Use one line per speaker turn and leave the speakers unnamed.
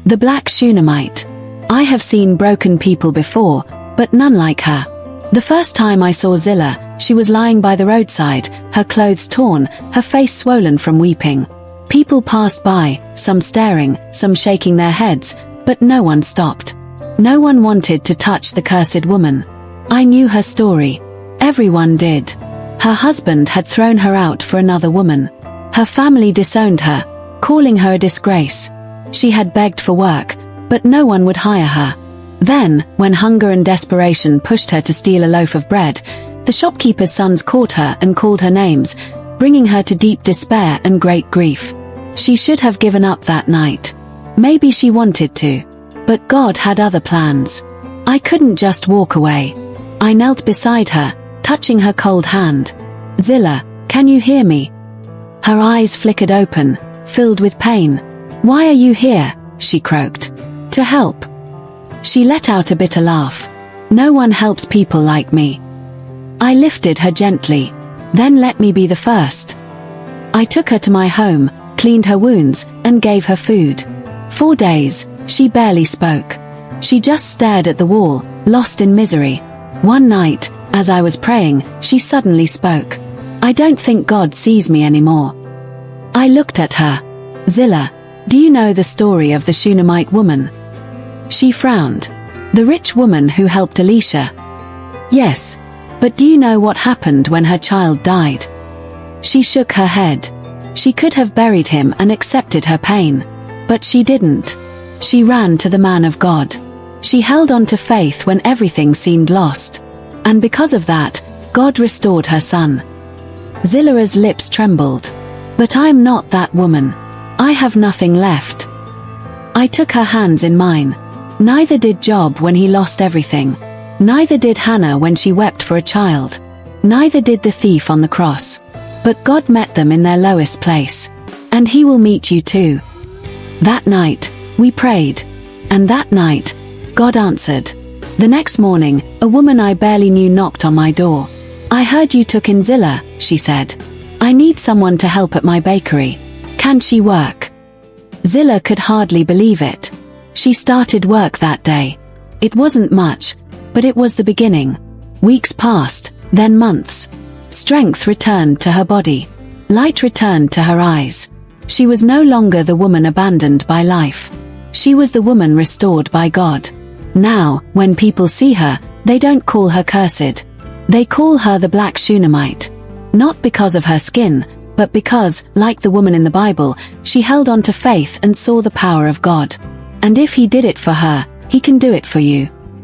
The Black Shunnamite. I have seen broken people before, but none like her. The first time I saw Zillah, she was lying by the roadside, her clothes torn, her face swollen from weeping. People passed by, some staring, some shaking their heads, but no one stopped. No one wanted to touch the cursed woman. I knew her story. Everyone did. Her husband had thrown her out for another woman. Her family disowned her, calling her a disgrace. She had begged for work, but no one would hire her. Then, when hunger and desperation pushed her to steal a loaf of bread, the shopkeeper's sons caught her and called her names, bringing her to deep despair and great grief. She should have given up that night. Maybe she wanted to. But God had other plans. I couldn't just walk away. I knelt beside her, touching her cold hand. "Zillah, can you hear me?" Her eyes flickered open, filled with pain. "Why are you here?" she croaked. "To help." She let out a bitter laugh. "No one helps people like me." I lifted her gently. "Then let me be the first." I took her to my home, cleaned her wounds, and gave her food. 4 days, she barely spoke. She just stared at the wall, lost in misery. One night, as I was praying, she suddenly spoke. "I don't think God sees me anymore." I looked at her. "Zillah, do you know the story of the Shunammite woman?" She frowned. "The rich woman who helped Elisha?" "Yes. But do you know what happened when her child died?" She shook her head. She could have buried him and accepted her pain. But she didn't. She ran to the man of God. She held on to faith when everything seemed lost. And because of that, God restored her son. Zillah's lips trembled. "But I'm not that woman. I have nothing left." I took her hands in mine. Neither did Job when he lost everything. Neither did Hannah when she wept for a child. Neither did the thief on the cross. But God met them in their lowest place. And He will meet you too. That night, we prayed. And that night, God answered. The next morning, a woman I barely knew knocked on my door. "I heard you took in Zillah," she said. "I need someone to help at my bakery. Can she work?" Zillah could hardly believe it. She started work that day. It wasn't much, but it was the beginning. Weeks passed, then months. Strength returned to her body. Light returned to her eyes. She was no longer the woman abandoned by life. She was the woman restored by God. Now, when people see her, they don't call her cursed. They call her the Black Shunnamite. Not because of her skin, but because, like the woman in the Bible, she held on to faith and saw the power of God. And if He did it for her, He can do it for you.